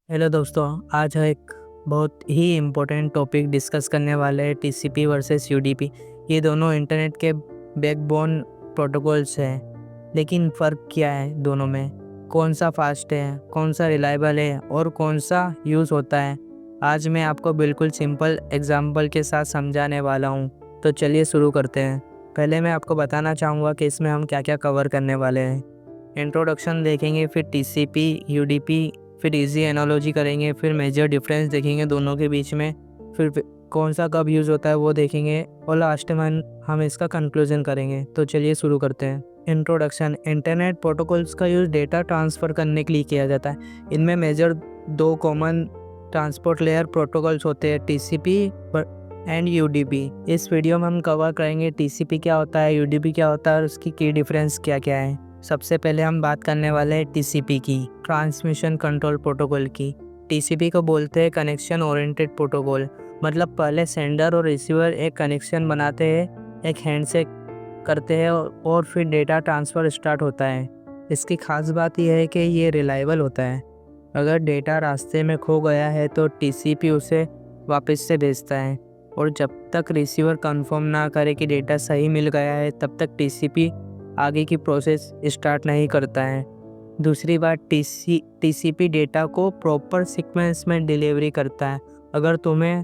Hello दोस्तों, आज हम एक बहुत ही इम्पोर्टेंट टॉपिक डिस्कस करने वाले हैं। TCP versus UDP. ये दोनों इंटरनेट के बैकबोन प्रोटोकॉल्स हैं, लेकिन फ़र्क क्या है दोनों में? कौन सा फास्ट है, कौन सा रिलायबल है और कौन सा यूज़ होता है? आज मैं आपको बिल्कुल सिंपल एग्जांपल के साथ समझाने वाला हूँ। तो चलिए शुरू करते हैं। पहले मैं आपको बताना चाहूँगा कि इसमें हम क्या क्या कवर करने वाले हैं। इंट्रोडक्शन देखेंगे, फिर टीसीपी, यूडीपी, फिर इजी एनालॉजी करेंगे, फिर मेजर डिफरेंस देखेंगे दोनों के बीच में, फिर कौन सा कब यूज़ होता है वो देखेंगे, और लास्ट में हम इसका कंक्लूजन करेंगे। तो चलिए शुरू करते हैं। इंट्रोडक्शन। इंटरनेट प्रोटोकॉल्स का यूज़ डेटा ट्रांसफ़र करने के लिए किया जाता है। इनमें मेजर दो कॉमन ट्रांसपोर्ट लेयर प्रोटोकॉल्स होते हैं, टीसीपी एंड यूडीपी। इस वीडियो में हम कवर करेंगे टीसीपी क्या होता है, यूडीपी क्या होता है और उसकी की डिफरेंस क्या क्या है। सबसे पहले हम बात करने वाले हैं टीसीपी की, ट्रांसमिशन कंट्रोल प्रोटोकॉल की। टीसीपी को बोलते हैं कनेक्शन ओरिएंटेड प्रोटोकॉल। मतलब पहले सेंडर और रिसीवर एक कनेक्शन बनाते हैं, एक हैंडशेक करते हैं और फिर डेटा ट्रांसफ़र स्टार्ट होता है। इसकी खास बात यह है कि ये रिलायबल होता है। अगर डेटा रास्ते में खो गया है तो टीसीपी उसे वापस से भेजता है, और जब तक रिसीवर कंफर्म ना करे कि डेटा सही मिल गया है तब तक टीसीपी आगे की प्रोसेस स्टार्ट नहीं करता है। दूसरी बात, टीसीपी डेटा को प्रॉपर सीक्वेंस में डिलीवरी करता है। अगर तुम्हें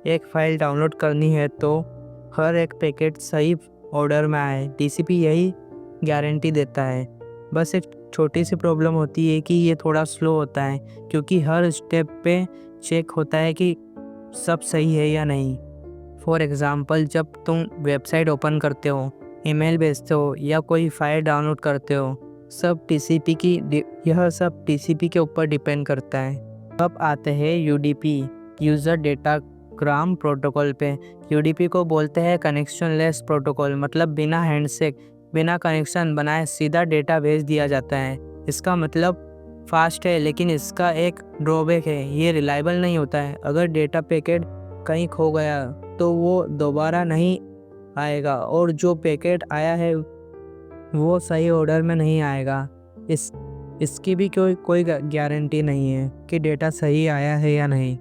एक फ़ाइल डाउनलोड करनी है तो हर एक पैकेट सही ऑर्डर में आए, टीसीपी यही गारंटी देता है। बस एक छोटी सी प्रॉब्लम होती है कि ये थोड़ा स्लो होता है, क्योंकि हर स्टेप पे चेक होता है कि सब सही है या नहीं। फॉर एग्ज़ाम्पल, जब तुम वेबसाइट ओपन करते हो, ईमेल भेजते हो या कोई फाइल डाउनलोड करते हो, यह सब टीसीपी के ऊपर डिपेंड करता है। अब आते हैं यूडीपी, यूज़र डेटाग्राम प्रोटोकॉल पे। यूडीपी को बोलते हैं कनेक्शन लेस प्रोटोकॉल। मतलब बिना हैंडशेक, बिना कनेक्शन बनाए सीधा डेटा भेज दिया जाता है। इसका मतलब फास्ट है, लेकिन इसका एक ड्रॉबैक है, ये रिलायबल नहीं होता है। अगर डेटा पैकेट कहीं खो गया तो वो दोबारा नहीं आएगा, और जो पैकेट आया है वो सही ऑर्डर में नहीं आएगा। इसकी भी कोई गारंटी नहीं है कि डेटा सही आया है या नहीं।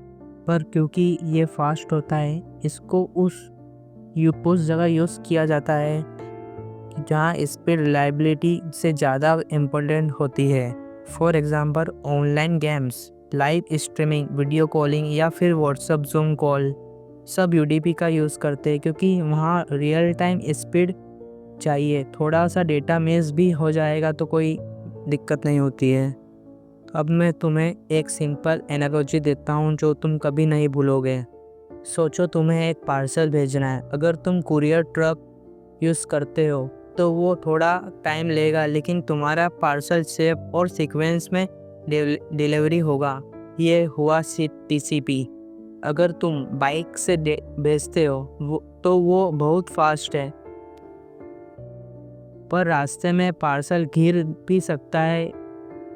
पर क्योंकि ये फास्ट होता है, इसको उस जगह यूज़ किया जाता है जहाँ इस पर रिलायबिलिटी से ज़्यादा इम्पोर्टेंट होती है। For example, online games, live streaming, video calling या फिर व्हाट्सएप जूम कॉल, सब यूडीपी का यूज़ करते हैं, क्योंकि वहाँ रियल टाइम स्पीड चाहिए। थोड़ा सा डेटा मिस भी हो जाएगा तो कोई दिक्कत नहीं होती है। अब मैं तुम्हें एक सिंपल एनालॉजी देता हूँ जो तुम कभी नहीं भूलोगे। सोचो तुम्हें एक पार्सल भेजना है। अगर तुम कुरियर ट्रक यूज़ करते हो तो वो थोड़ा टाइम लेगा, लेकिन तुम्हारा पार्सल सेफ और सीक्वेंस में डिलीवरी होगा। ये हुआ टीसीपी। अगर तुम बाइक से भेजते हो तो वो बहुत फास्ट है, पर रास्ते में पार्सल गिर भी सकता है।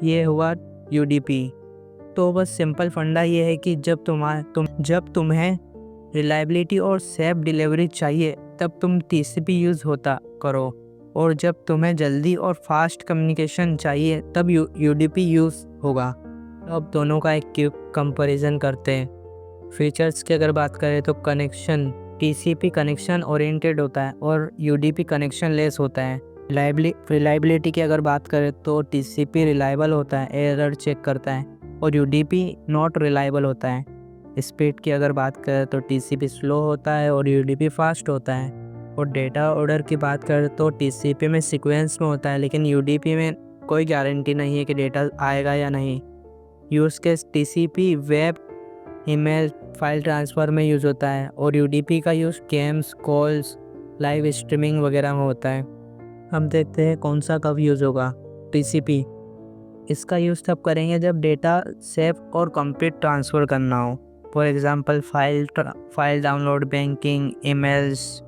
ये हुआ यूडीपी। तो बस सिंपल फंडा ये है कि जब तुम्हें रिलायबिलिटी और सेफ डिलीवरी चाहिए तब तुम टीसीपी यूज़ होता करो, और जब तुम्हें जल्दी और फास्ट कम्युनिकेशन चाहिए तब यूडीपी यूज़ होगा। अब दोनों का एक क्विक कंपैरिजन करते हैं। फीचर्स की अगर बात करें तो टीसीपी कनेक्शन ओरिएंटेड होता है और यूडीपी कनेक्शन लेस होता है। रिलायबिलिटी की अगर बात करें तो टीसीपी रिलायबल होता है, एरर चेक करता है, और यूडीपी नॉट रिलायबल होता है। स्पीड की अगर बात करें तो टीसीपी स्लो होता है और यूडीपी फास्ट होता है। और डेटा ऑर्डर की बात करें तो टीसीपी में सीक्वेंस में होता है, लेकिन यूडीपी में कोई गारंटी नहीं है कि डेटा आएगा या नहीं। Use case, TCP web, email, file transfer में यूज़ होता है, और यूडीपी का use games, calls, live streaming वगैरह में होता है। हम देखते हैं कौन सा कब यूज़ होगा। टीसीपी, इसका यूज़ तब करेंगे जब डेटा सेफ और कंप्लीट ट्रांसफ़र करना हो। For example, file download, banking, emails.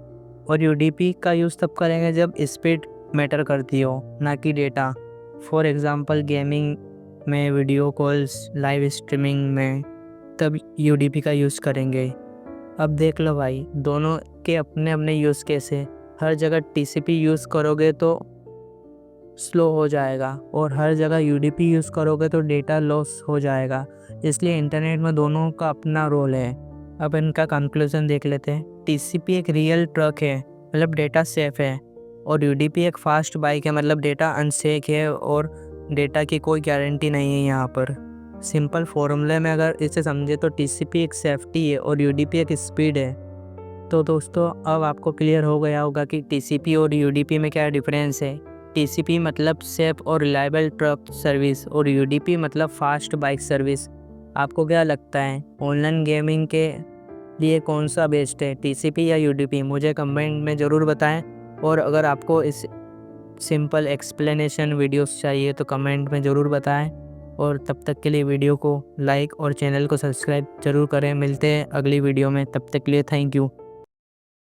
और यूडीपी का यूज़ तब करेंगे जब स्पीड मैटर करती हो, ना कि डेटा। फॉर एग्ज़ाम्पल, गेमिंग में, वीडियो कॉल्स, लाइव स्ट्रीमिंग में, तब यूडीपी का यूज़ करेंगे। अब देख लो भाई, दोनों के अपने अपने यूज़ केस है। हर जगह टीसीपी यूज़ करोगे तो स्लो हो जाएगा और हर जगह यूडीपी यूज़ करोगे तो डेटा लॉस हो जाएगा। इसलिए इंटरनेट में दोनों का अपना रोल है। अब इनका कंक्लूजन देख लेते हैं। टीसीपी एक रियल ट्रक है, मतलब डेटा सेफ है, और यूडीपी एक फास्ट बाइक है, मतलब डेटा अनसेफ है और डेटा की कोई गारंटी नहीं है यहाँ पर। सिंपल फॉर्मूले में अगर इसे समझे तो टीसीपी एक सेफ्टी है और यूडीपी एक स्पीड है। तो दोस्तों अब आपको क्लियर हो गया होगा कि टीसीपी और यूडीपी में क्या डिफरेंस है। टीसीपी मतलब सेफ और रिलायबल ट्रक सर्विस और यूडीपी मतलब फास्ट बाइक सर्विस। आपको क्या लगता है ऑनलाइन गेमिंग के लिए कौन सा बेस्ट है, टीसीपी या यूडीपी? मुझे कमेंट में ज़रूर बताएं। और अगर आपको इस सिंपल एक्सप्लेनेशन वीडियोस चाहिए तो कमेंट में ज़रूर बताएं। और तब तक के लिए वीडियो को लाइक और चैनल को सब्सक्राइब ज़रूर करें। मिलते हैं अगली वीडियो में, तब तक के लिए थैंक यू।